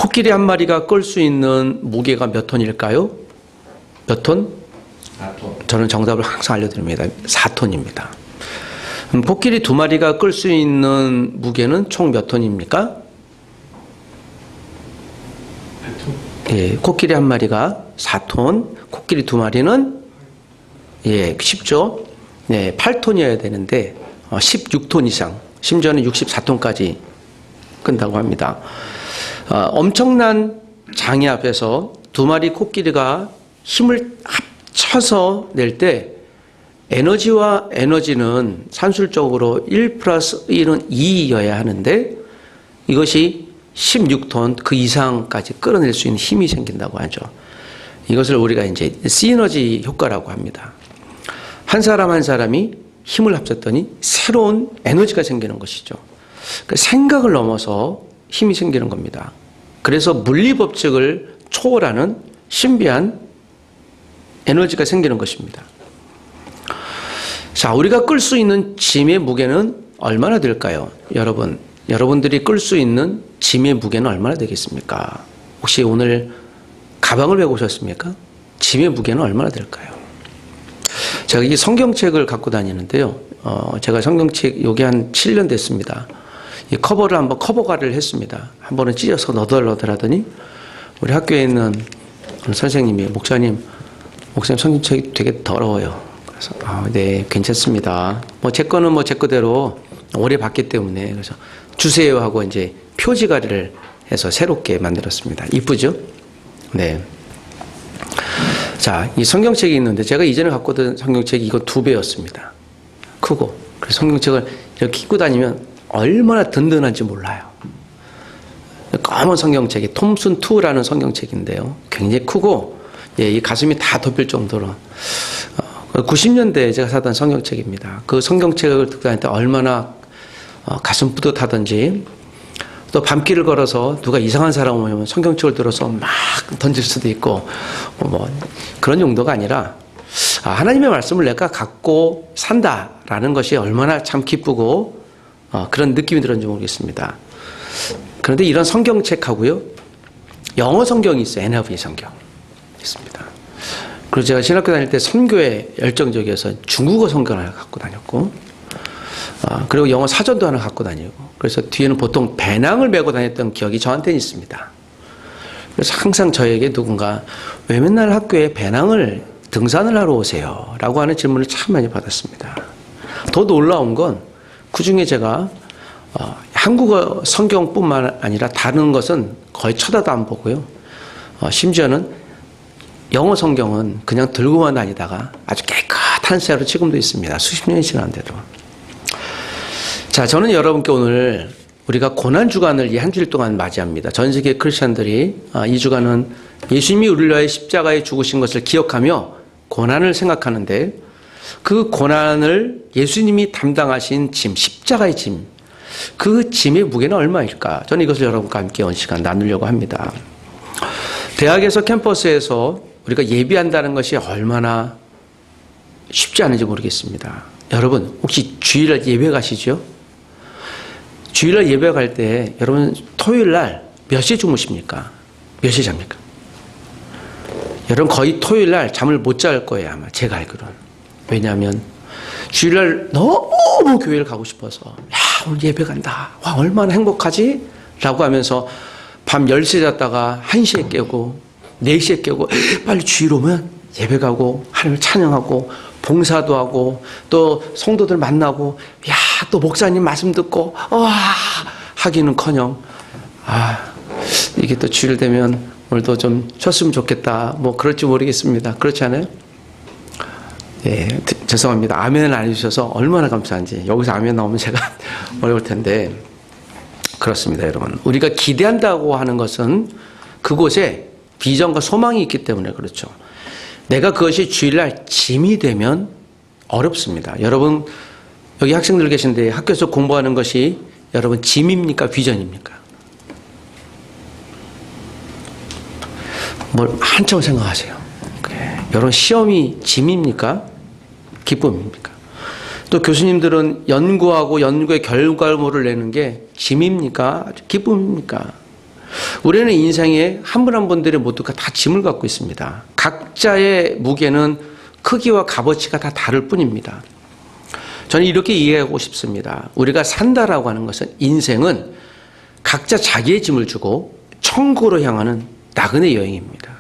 코끼리 한 마리가 끌 수 있는 무게가 몇 톤일까요? 몇 톤? 4톤. 저는 정답을 항상 알려드립니다. 4톤입니다. 코끼리 두 마리가 끌 수 있는 무게는 총 몇 톤입니까? 8톤. 예, 코끼리 한 마리가 4톤, 코끼리 두 마리는 예, 쉽죠? 네, 8톤이어야 되는데 16톤 이상, 심지어는 64톤까지 끈다고 합니다. 엄청난 장애 앞에서 두 마리 코끼리가 힘을 합쳐서 낼 때 에너지와 에너지는 산술적으로 1 플러스 1은 2여야 하는데 이것이 16톤 그 이상까지 끌어낼 수 있는 힘이 생긴다고 하죠. 이것을 우리가 이제 시너지 효과라고 합니다. 한 사람 한 사람이 힘을 합쳤더니 새로운 에너지가 생기는 것이죠. 그러니까 생각을 넘어서 힘이 생기는 겁니다. 그래서 물리법칙을 초월하는 신비한 에너지가 생기는 것입니다. 자, 우리가 끌 수 있는 짐의 무게는 얼마나 될까요? 여러분들이 끌 수 있는 짐의 무게는 얼마나 되겠습니까? 혹시 오늘 가방을 메고 오셨습니까? 짐의 무게는 얼마나 될까요? 제가 이 성경책을 갖고 다니는데요. 제가 성경책 요게 한 7년 됐습니다. 이 커버를 한번 커버가를 했습니다. 한 번은 찢어서 너덜너덜하더니 우리 학교에 있는 선생님이 목사님 성경책이 되게 더러워요. 그래서 네, 괜찮습니다. 제 거는 제 거대로 오래 봤기 때문에 그래서 주세요 하고 이제 표지가리를 해서 새롭게 만들었습니다. 이쁘죠? 네. 자, 이 성경책이 있는데 제가 이전에 갖고 던 성경책이 이거 2배였습니다. 크고. 그래서 성경책을 이렇게 입고 다니면 얼마나 든든한지 몰라요. 검은 성경책이 톰슨 2라는 성경책인데요. 굉장히 크고 이 가슴이 다 덮일 정도로 90년대에 제가 사던 성경책입니다. 그 성경책을 듣고 다닐 때 얼마나 가슴 뿌듯하던지 또 밤길을 걸어서 누가 이상한 사람 오면 성경책을 들어서 막 던질 수도 있고 그런 용도가 아니라 하나님의 말씀을 내가 갖고 산다라는 것이 얼마나 참 기쁘고 그런 느낌이 들었는지 모르겠습니다. 그런데 이런 성경책하고요, 영어 성경이 있어요. NIV 성경 있습니다. 그리고 제가 신학교 다닐 때 선교에 열정적이어서 중국어 성경을 하나 갖고 다녔고, 그리고 영어 사전도 하나 갖고 다니고, 그래서 뒤에는 보통 배낭을 메고 다녔던 기억이 저한테는 있습니다. 그래서 항상 저에게 누군가 왜 맨날 학교에 배낭을 등산을 하러 오세요? 라고 하는 질문을 참 많이 받았습니다. 더 놀라운 건 그 중에 제가 한국어 성경뿐만 아니라 다른 것은 거의 쳐다도 안 보고요. 심지어는 영어 성경은 그냥 들고만 다니다가 아주 깨끗한 채로 지금도 있습니다. 수십 년이 지났는데도. 자, 저는 여러분께 오늘 우리가 고난주간을 이 한 주일 동안 맞이합니다. 전 세계 크리스천들이 이 주간은 예수님이 우리를 위하여 십자가에 죽으신 것을 기억하며 고난을 생각하는데 그 고난을 예수님이 담당하신 짐, 십자가의 짐, 그 짐의 무게는 얼마일까? 저는 이것을 여러분과 함께 온 시간 나누려고 합니다. 대학에서 캠퍼스에서 우리가 예비한다는 것이 얼마나 쉽지 않은지 모르겠습니다. 여러분 혹시 주일날 예배 가시죠? 주일날 예배 갈 때 여러분 토요일날 몇 시에 주무십니까? 몇 시에 잡니까? 여러분 거의 토요일날 잠을 못 잘 거예요 아마 제가 알기로는. 왜냐하면 주일날 너무 교회를 가고 싶어서 야 오늘 예배 간다. 와 얼마나 행복하지? 라고 하면서 밤 10시에 잤다가 1시에 깨고 4시에 깨고 빨리 주일 오면 예배 가고 하나님을 찬양하고 봉사도 하고 또 성도들 만나고 야 또 목사님 말씀 듣고 와 하기는커녕 이게 또 주일 되면 오늘도 좀 쉬었으면 좋겠다 그럴지 모르겠습니다. 그렇지 않아요? 네, 죄송합니다. 아멘을 안 해주셔서 얼마나 감사한지. 여기서 아멘 나오면 제가 어려울 텐데 그렇습니다. 여러분 우리가 기대한다고 하는 것은 그곳에 비전과 소망이 있기 때문에 그렇죠. 내가 그것이 주일날 짐이 되면 어렵습니다. 여러분 여기 학생들 계신데 학교에서 공부하는 것이 여러분 짐입니까? 비전입니까? 뭘 한참 생각하세요. 여러분 시험이 짐입니까? 기쁨입니까? 또 교수님들은 연구하고 연구의 결과물을 내는 게 짐입니까? 기쁨입니까? 우리는 인생에 한 분 한 분들의 모두가 다 짐을 갖고 있습니다. 각자의 무게는 크기와 값어치가 다 다를 뿐입니다. 저는 이렇게 이해하고 싶습니다. 우리가 산다라고 하는 것은, 인생은 각자 자기의 짐을 주고 천국으로 향하는 나그네 여행입니다.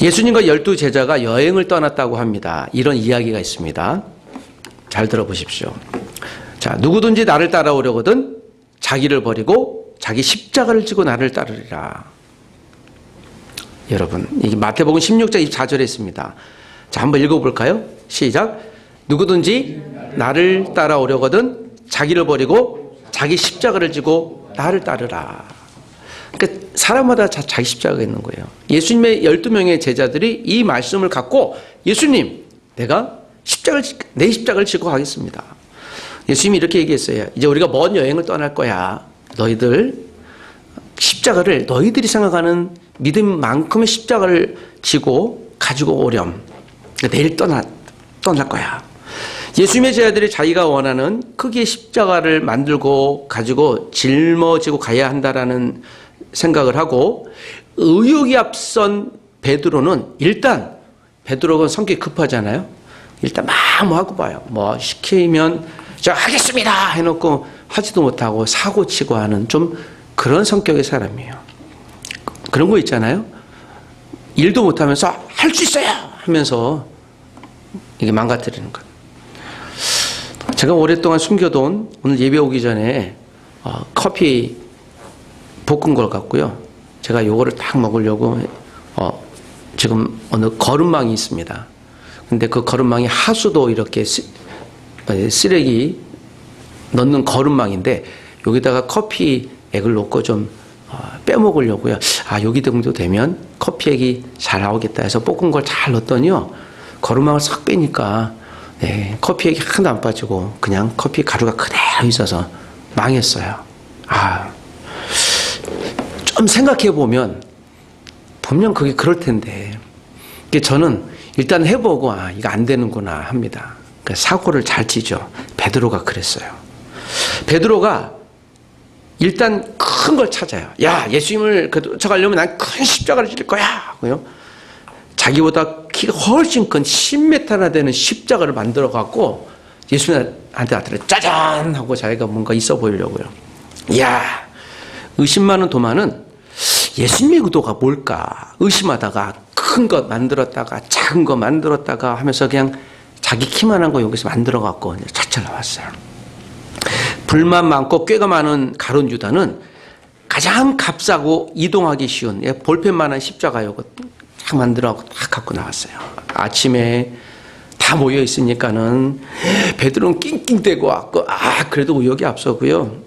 예수님과 12제자가 여행을 떠났다고 합니다. 이런 이야기가 있습니다. 잘 들어보십시오. 자, 누구든지 나를 따라오려거든 자기를 버리고 자기 십자가를 지고 나를 따르리라. 여러분, 이게 마태복음 16장 24절에 있습니다. 자, 한번 읽어볼까요? 시작. 누구든지 나를 따라오려거든 자기를 버리고 자기 십자가를 지고 나를 따르라. 그러니까 사람마다 자기 십자가가 있는 거예요. 예수님의 12명의 제자들이 이 말씀을 갖고, 예수님, 내가 내 십자가를 지고 가겠습니다. 예수님이 이렇게 얘기했어요. 이제 우리가 먼 여행을 떠날 거야. 너희들 십자가를, 너희들이 생각하는 믿음만큼의 십자가를 지고 가지고 오렴. 내일 떠날 거야. 예수님의 제자들이 자기가 원하는 크기의 십자가를 만들고 가지고 짊어지고 가야 한다라는 생각을 하고, 의욕이 앞선 베드로는, 일단 베드로가 성격이 급하잖아요. 일단 막 뭐 하고 봐요. 뭐 시키면 저 하겠습니다 해놓고 하지도 못하고 사고치고 하는 좀 그런 성격의 사람이에요. 그런 거 있잖아요. 일도 못하면서 할 수 있어요 하면서 이게 망가뜨리는 것. 제가 오랫동안 숨겨둔, 오늘 예배 오기 전에 커피 볶은 걸 갖고요. 제가 요거를 딱 먹으려고 지금 어느 거름망이 있습니다. 근데 그 거름망이 하수도 이렇게 쓰레기 넣는 거름망인데, 여기다가 커피 액을 넣고 좀 빼먹으려고요. 아, 여기 정도 되면 커피 액이 잘 나오겠다 해서 볶은 걸 잘 넣었더니요, 거름망을 싹 빼니까 커피 액이 하나도 안 빠지고 그냥 커피 가루가 그대로 있어서 망했어요. 아, 좀 생각해 보면 분명 그게 그럴 텐데, 저는 일단 해보고 이거 안 되는구나 합니다. 그러니까 사고를 잘 치죠. 베드로가 그랬어요. 베드로가 일단 큰 걸 찾아요. 야, 예수님을 쫓아가려면 난 큰 십자가를 질 거야 하고요. 자기보다 키가 훨씬 큰 10m나 되는 십자가를 만들어 갖고 예수님한테 나타내 짜잔 하고 자기가 뭔가 있어 보이려고요. 야, 의심 많은 도마는 예수님의 의도가 뭘까 의심하다가 큰 것 만들었다가 작은 거 만들었다가 하면서 그냥 자기 키만한 거 여기서 만들어 갖고 차차 나왔어요. 불만 많고 꾀가 많은 가룟 유다는 가장 값싸고 이동하기 쉬운 볼펜만한 십자가 요거 딱 만들어 딱 갖고 나왔어요. 아침에 다 모여 있으니까는 베드로는 낑낑대고 왔고, 그래도 의욕이 앞서고요.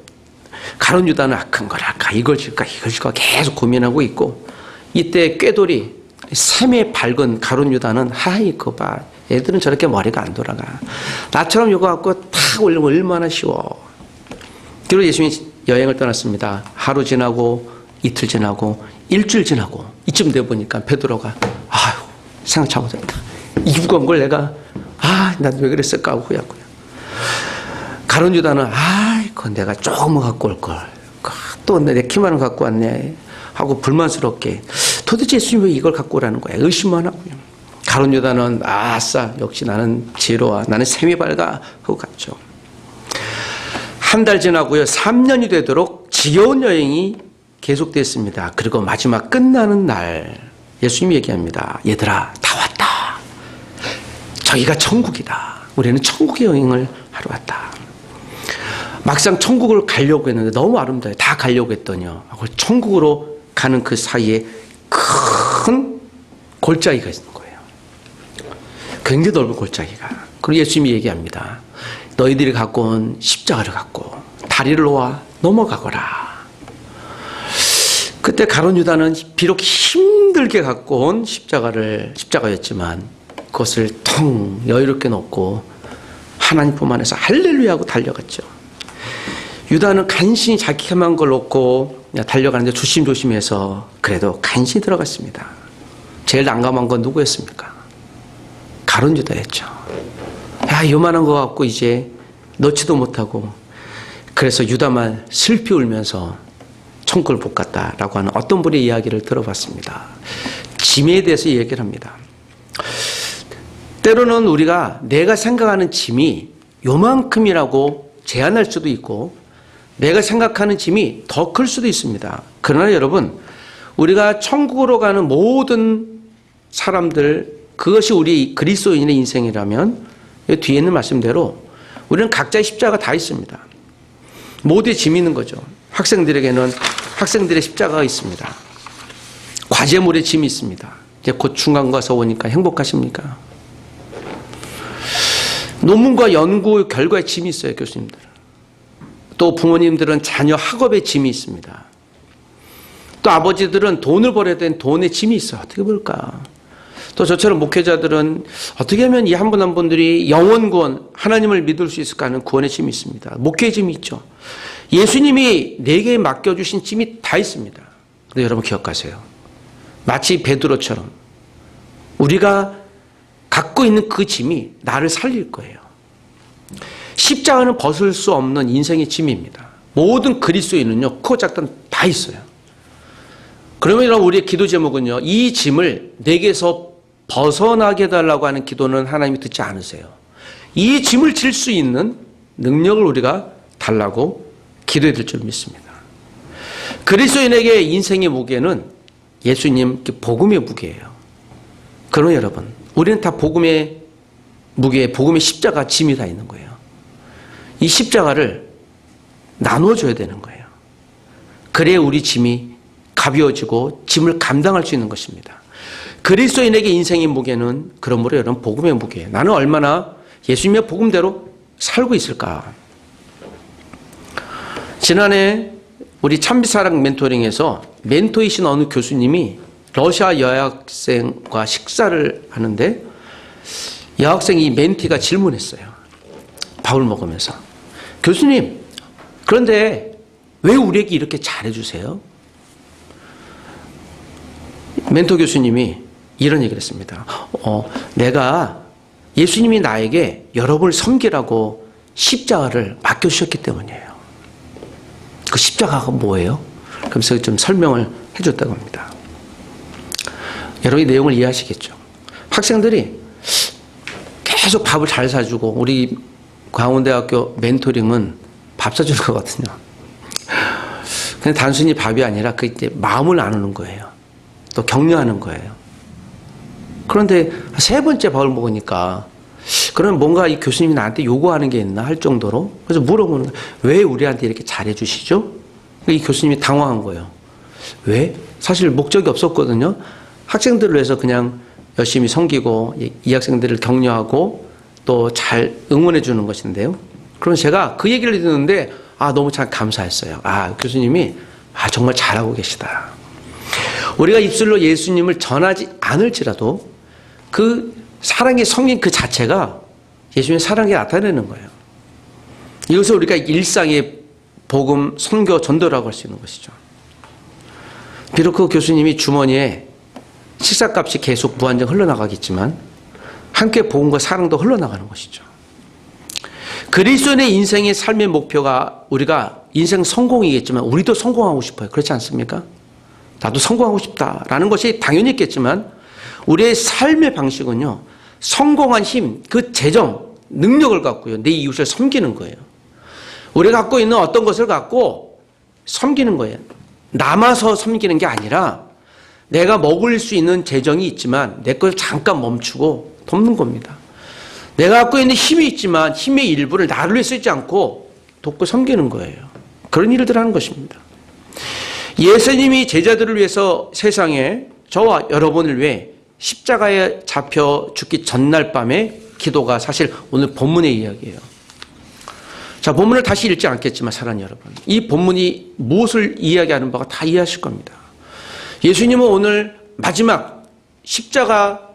가룟 유다는 큰 걸 할까, 이걸 줄까 계속 고민하고 있고, 이때 꾀돌이 샘에 밝은 가룟 유다는 그거 봐, 애들은 저렇게 머리가 안 돌아가, 나처럼 이거 갖고 탁 올리면 얼마나 쉬워. 그리고 예수님이 여행을 떠났습니다. 하루 지나고 이틀 지나고 일주일 지나고 이쯤 돼 보니까 베드로가 생각 잘못했다. 이 무거운 걸 내가 난 왜 그랬을까 하고 후회하고요. 가룟 유다는 그건 내가 조금만 갖고 올 걸, 또 내 키만은 갖고 왔네 하고 불만스럽게, 도대체 예수님 왜 이걸 갖고 오라는 거야 의심만 하고요. 가룟 유다는 아싸, 역시 나는 지혜로워, 나는 샘이 밝아 하고 갔죠. 한 달 지나고요. 3년이 되도록 지겨운 여행이 계속됐습니다. 그리고 마지막 끝나는 날 예수님이 얘기합니다. 얘들아, 다 왔다. 저기가 천국이다. 우리는 천국의 여행을 하러 왔다. 막상 천국을 가려고 했는데 너무 아름다워요. 다 가려고 했더니요, 천국으로 가는 그 사이에 큰 골짜기가 있는 거예요. 굉장히 넓은 골짜기가. 그리고 예수님이 얘기합니다. 너희들이 갖고 온 십자가를 갖고 다리를 놓아 넘어가거라. 그때 가룟 유다는 비록 힘들게 갖고 온 십자가였지만 그것을 텅 여유롭게 놓고 하나님 품 안에서 할렐루야 하고 달려갔죠. 유다는 간신히 자기 혐한 걸 놓고 달려가는데 조심조심해서 그래도 간신히 들어갔습니다. 제일 난감한 건 누구였습니까? 가룟 유다였죠. 요만한 거 갖고 이제 넣지도 못하고, 그래서 유다만 슬피 울면서 천국을 못 갔다라고 하는 어떤 분의 이야기를 들어봤습니다. 짐에 대해서 얘기를 합니다. 때로는 우리가 내가 생각하는 짐이 요만큼이라고 제한할 수도 있고 내가 생각하는 짐이 더 클 수도 있습니다. 그러나 여러분, 우리가 천국으로 가는 모든 사람들, 그것이 우리 그리스도인의 인생이라면 뒤에 있는 말씀대로 우리는 각자의 십자가가 다 있습니다. 모두의 짐이 있는 거죠. 학생들에게는 학생들의 십자가가 있습니다. 과제물의 짐이 있습니다. 이제 곧 중간 가서 오니까 행복하십니까? 논문과 연구 결과의 짐이 있어요, 교수님들. 또 부모님들은 자녀 학업의 짐이 있습니다. 또 아버지들은 돈을 벌어야 되는 돈의 짐이 있어요. 어떻게 볼까? 또 저처럼 목회자들은 어떻게 하면 이 한 분 한 분들이 영원 구원, 하나님을 믿을 수 있을까 하는 구원의 짐이 있습니다. 목회의 짐이 있죠. 예수님이 내게 맡겨주신 짐이 다 있습니다. 근데 여러분 기억하세요. 마치 베드로처럼 우리가 갖고 있는 그 짐이 나를 살릴 거예요. 십자가는 벗을 수 없는 인생의 짐입니다. 모든 그리스도인은요, 크고 작든 다 있어요. 그러면 여러분 우리의 기도 제목은요, 이 짐을 내게서 벗어나게 해달라고 하는 기도는 하나님이 듣지 않으세요. 이 짐을 질 수 있는 능력을 우리가 달라고 기도해야 될 줄 믿습니다. 그리스도인에게 인생의 무게는 예수님 복음의 무게예요. 그러면 여러분, 우리는 다 복음의 무게, 복음의 십자가 짐이 다 있는 거예요. 이 십자가를 나눠줘야 되는 거예요. 그래야 우리 짐이 가벼워지고 짐을 감당할 수 있는 것입니다. 그리스도인에게 인생의 무게는 그러므로 여러분 복음의 무게예요. 나는 얼마나 예수님의 복음대로 살고 있을까? 지난해 우리 참비사랑 멘토링에서 멘토이신 어느 교수님이 러시아 여학생과 식사를 하는데 여학생이 멘티가 질문했어요. 밥을 먹으면서. 교수님, 그런데 왜 우리에게 이렇게 잘해주세요? 멘토 교수님이 이런 얘기를 했습니다. 내가 예수님이 나에게 여러분을 섬기라고 십자가를 맡겨주셨기 때문이에요. 그 십자가가 뭐예요? 그러면서 좀 설명을 해줬다고 합니다. 여러분이 내용을 이해하시겠죠? 학생들이 계속 밥을 잘 사주고 우리 광운대학교 멘토링은 밥 사주는 거거든요. 근데 단순히 밥이 아니라 그 이제 마음을 나누는 거예요. 또 격려하는 거예요. 그런데 세 번째 밥을 먹으니까 그러면 뭔가 이 교수님이 나한테 요구하는 게 있나 할 정도로 그래서 물어보는 거예요. 왜 우리한테 이렇게 잘해 주시죠? 이 교수님이 당황한 거예요. 왜? 사실 목적이 없었거든요. 학생들을 위해서 그냥 열심히 섬기고 이 학생들을 격려하고 또 잘 응원해 주는 것인데요. 그럼 제가 그 얘기를 듣는데 너무 참 감사했어요. 교수님이 정말 잘하고 계시다. 우리가 입술로 예수님을 전하지 않을지라도 그 사랑의 성인 그 자체가 예수님의 사랑이 나타내는 거예요. 이것을 우리가 일상의 복음, 선교, 전도라고 할 수 있는 것이죠. 비록 그 교수님이 주머니에 식사값이 계속 무한정 흘러나가겠지만 함께 복음과 사랑도 흘러나가는 것이죠. 그리스도인의 인생의 삶의 목표가 우리가 인생 성공이겠지만 우리도 성공하고 싶어요. 그렇지 않습니까? 나도 성공하고 싶다라는 것이 당연히 있겠지만 우리의 삶의 방식은요. 성공한 힘, 그 재정, 능력을 갖고요. 내 이웃을 섬기는 거예요. 우리가 갖고 있는 어떤 것을 갖고 섬기는 거예요. 남아서 섬기는 게 아니라 내가 먹을 수 있는 재정이 있지만 내 것을 잠깐 멈추고 돕는 겁니다. 내가 갖고 있는 힘이 있지만 힘의 일부를 나를 위해 쓰지 않고 돕고 섬기는 거예요. 그런 일들을 하는 것입니다. 예수님이 제자들을 위해서 세상에 저와 여러분을 위해 십자가에 잡혀 죽기 전날 밤에 기도가 사실 오늘 본문의 이야기예요. 자, 본문을 다시 읽지 않겠지만 사랑하는 여러분, 이 본문이 무엇을 이야기하는 바가 다 이해하실 겁니다. 예수님은 오늘 마지막 십자가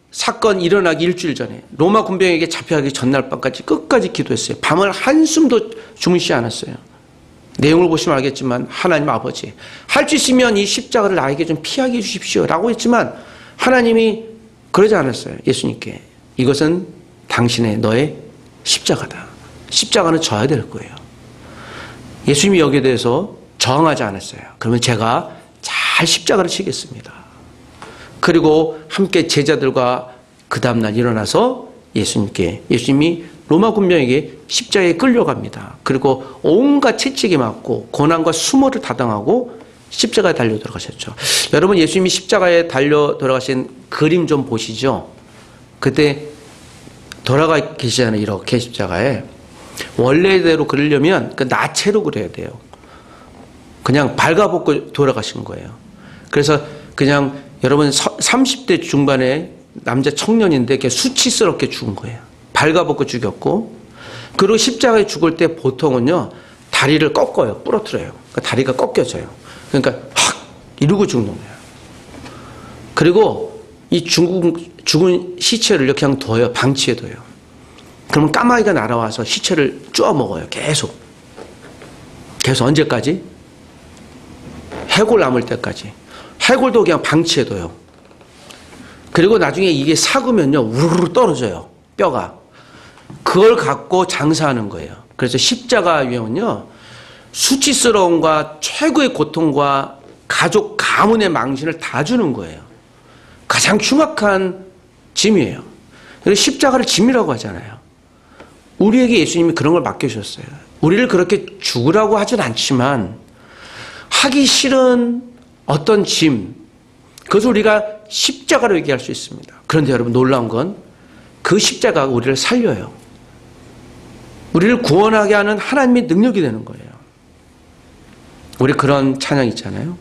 사건 일어나기 일주일 전에 로마 군병에게 잡혀가기 전날 밤까지 끝까지 기도했어요. 밤을 한숨도 주무시지 않았어요. 내용을 보시면 알겠지만 하나님 아버지, 할 수 있으면 이 십자가를 나에게 좀 피하게 해주십시오 라고 했지만 하나님이 그러지 않았어요. 예수님께 이것은 당신의 너의 십자가다. 십자가는 져야 될 거예요. 예수님이 여기에 대해서 저항하지 않았어요. 그러면 제가 잘 십자가를 지겠습니다. 그리고 함께 제자들과 그 다음날 일어나서 예수님이 로마 군병에게 십자가에 끌려갑니다. 그리고 온갖 채찍이 맞고 고난과 수모를 타당하고 십자가에 달려 돌아가셨죠. 여러분, 예수님이 십자가에 달려 돌아가신 그림 좀 보시죠. 그때 돌아가 계시잖아요. 이렇게 십자가에. 원래대로 그리려면 그 나체로 그려야 돼요. 그냥 발가벗고 돌아가신 거예요. 그래서 그냥 여러분 30대 중반의 남자 청년인데 이렇게 수치스럽게 죽은 거예요. 발가벗고 죽였고, 그리고 십자가에 죽을 때 보통은요 다리를 꺾어요. 부러뜨려요. 그러니까 다리가 꺾여져요. 그러니까 확 이러고 죽는 거예요. 그리고 이 죽은 시체를 이렇게 그냥 둬요. 방치해 둬요. 그러면 까마귀가 날아와서 시체를 쪼아 먹어요. 계속 언제까지? 해골 남을 때까지. 해골도 그냥 방치해 둬요. 그리고 나중에 이게 삭으면요 우르르 떨어져요. 뼈가. 그걸 갖고 장사하는 거예요. 그래서 십자가 유형은요 수치스러움과 최고의 고통과 가족 가문의 망신을 다 주는 거예요. 가장 흉악한 짐이에요. 그래서 십자가를 짐이라고 하잖아요. 우리에게 예수님이 그런 걸 맡겨주셨어요. 우리를 그렇게 죽으라고 하진 않지만 하기 싫은 어떤 짐, 그것을 우리가 십자가로 얘기할 수 있습니다. 그런데 여러분, 놀라운 건 그 십자가가 우리를 살려요. 우리를 구원하게 하는 하나님의 능력이 되는 거예요. 우리 그런 찬양 있잖아요.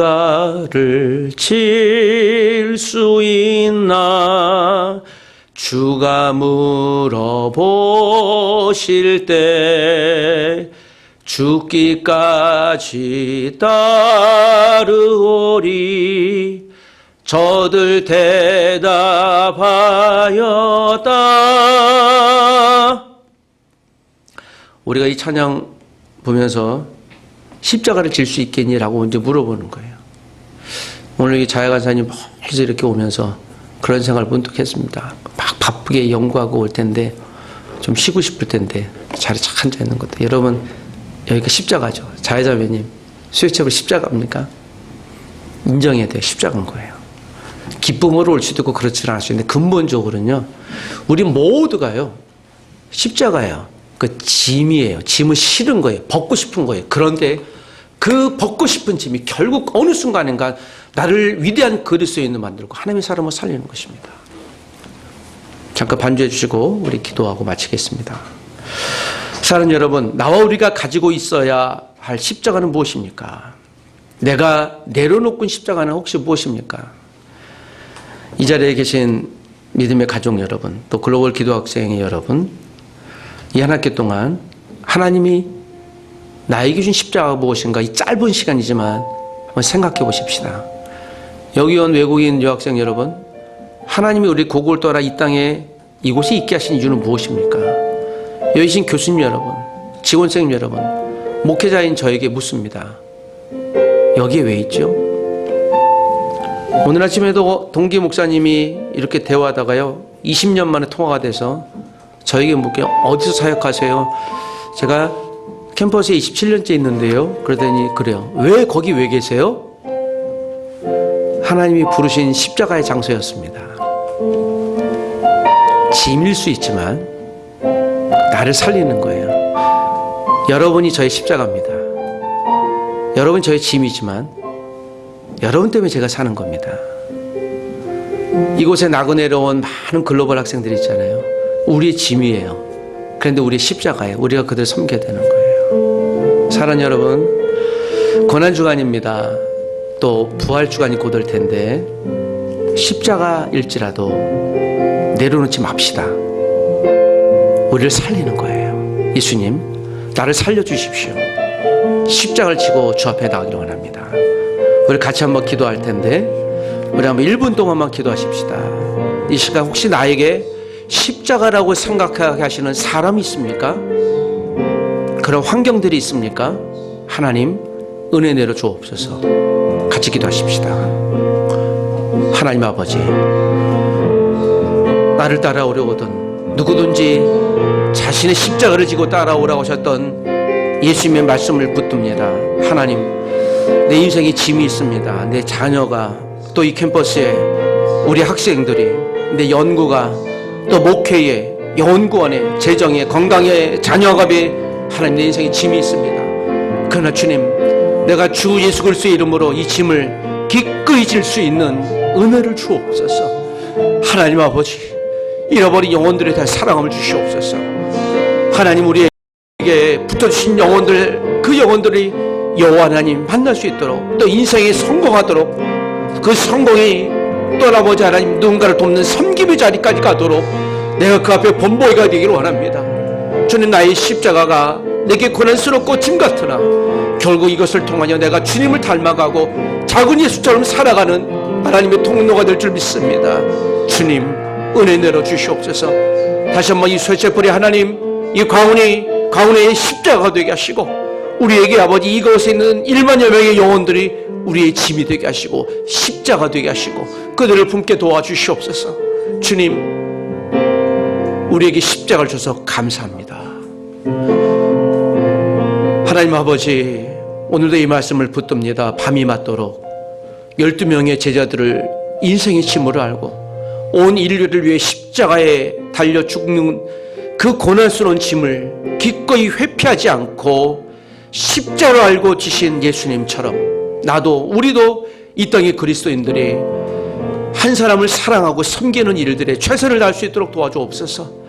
십자가를 질 수 있나 주가 물어보실 때 죽기까지 따르오리 저들 대답하였다. 우리가 이 찬양 보면서 십자가를 질 수 있겠니라고 이제 물어보는 거예요. 오늘 이 자야간사님 멀리서 이렇게 오면서 그런 생각을 문득 했습니다. 막 바쁘게 연구하고 올 텐데 좀 쉬고 싶을 텐데 자리에 착 앉아 있는 것도. 여러분, 여기가 십자가죠. 자야자매님, 수요체불 십자가입니까? 인정해야 돼요. 십자가인 거예요. 기쁨으로 올 수도 있고 그렇지는 않을 수 있는데 근본적으로는요 우리 모두가요 십자가예요. 그 짐이에요. 짐은 싫은 거예요. 벗고 싶은 거예요. 그런데 그 벗고 싶은 짐이 결국 어느 순간인가 나를 위대한 그리스도인으로 만들고 하나님의 사람을 살리는 것입니다. 잠깐 반주해 주시고 우리 기도하고 마치겠습니다. 사랑하는 여러분, 나와 우리가 가지고 있어야 할 십자가는 무엇입니까? 내가 내려놓고 십자가는 혹시 무엇입니까? 이 자리에 계신 믿음의 가족 여러분, 또 글로벌 기도학생의 여러분, 이 한 학기 동안 하나님이 나에게 준 십자가가 무엇인가 이 짧은 시간이지만 한번 생각해 보십시다. 여기 온 외국인 유학생 여러분, 하나님이 우리 고국을 떠나 이 땅에 이곳에 있게 하신 이유는 무엇입니까? 여기 계신 교수님 여러분, 지원생 여러분, 목회자인 저에게 묻습니다. 여기에 왜 있죠? 오늘 아침에도 동기 목사님이 이렇게 대화하다가요 20년 만에 통화가 돼서 저에게 묻게 어디서 사역하세요? 제가 캠퍼스에 27년째 있는데요. 그러더니 그래요. 왜 거기 왜 계세요? 하나님이 부르신 십자가의 장소였습니다. 짐일 수 있지만 나를 살리는 거예요. 여러분이 저의 십자가입니다. 여러분 저의 짐이지만 여러분 때문에 제가 사는 겁니다. 이곳에 나그네로 온 많은 글로벌 학생들이 있잖아요. 우리의 짐이에요. 그런데 우리의 십자가예요. 우리가 그들을 섬겨야 되는 거예요. 사랑하는 여러분, 고난주간입니다. 또 부활주간이 곧 올 텐데 십자가일지라도 내려놓지 맙시다. 우리를 살리는 거예요. 예수님, 나를 살려주십시오. 십자가를 지고 주 앞에 나가기를 원합니다. 우리 같이 한번 기도할 텐데 우리 한번 1분 동안만 기도하십시다. 이 시간 혹시 나에게 십자가라고 생각하게 하시는 사람이 있습니까? 그런 환경들이 있습니까? 하나님 은혜 내려 주옵소서. 같이 기도하십시다. 하나님 아버지, 나를 따라오려거든 누구든지 자신의 십자가를 지고 따라오라고 하셨던 예수님의 말씀을 붙듭니다. 하나님, 내 인생에 짐이 있습니다. 내 자녀가, 또 이 캠퍼스에 우리 학생들이, 내 연구가, 또 목회에, 연구원에, 재정에, 건강에, 자녀갑에 하나님 내 인생에 짐이 있습니다. 그러나 주님, 내가 주 예수 그리스도의 이름으로 이 짐을 기꺼이 질 수 있는 은혜를 주옵소서. 하나님 아버지, 잃어버린 영혼들에 대한 사랑함을 주시옵소서. 하나님, 우리에게 붙어주신 영혼들, 그 영혼들이 여호와 하나님 만날 수 있도록, 또 인생에 성공하도록, 그 성공이 또 아버지 하나님 누군가를 돕는 섬김의 자리까지 가도록 내가 그 앞에 본보이가 되기를 원합니다. 주님, 나의 십자가가 내게 고난스럽고 짐 같으나 결국 이것을 통하여 내가 주님을 닮아가고 작은 예수처럼 살아가는 하나님의 통로가 될 줄 믿습니다. 주님, 은혜 내려 주시옵소서. 다시 한번 이 쇠체불의 하나님, 이 광운의 십자가가 되게 하시고, 우리에게 아버지 이곳에 있는 1만여 명의 영혼들이 우리의 짐이 되게 하시고 십자가 되게 하시고 그들을 품게 도와주시옵소서. 주님, 우리에게 십자가를 줘서 감사합니다. 하나님 아버지, 오늘도 이 말씀을 붙듭니다. 밤이 맞도록 12명의 제자들을 인생의 짐으로 알고 온 인류를 위해 십자가에 달려 죽는 그 고난스러운 짐을 기꺼이 회피하지 않고 십자가를 알고 지신 예수님처럼 우리도 이 땅의 그리스도인들이 한 사람을 사랑하고 섬기는 일들에 최선을 다할 수 있도록 도와주옵소서.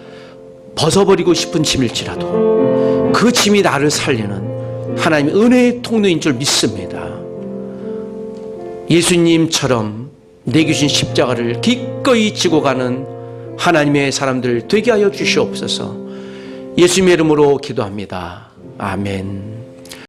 벗어버리고 싶은 짐일지라도 그 짐이 나를 살리는 하나님의 은혜의 통로인 줄 믿습니다. 예수님처럼 내게 주신 십자가를 기꺼이 지고 가는 하나님의 사람들 되게 하여 주시옵소서. 예수님의 이름으로 기도합니다. 아멘.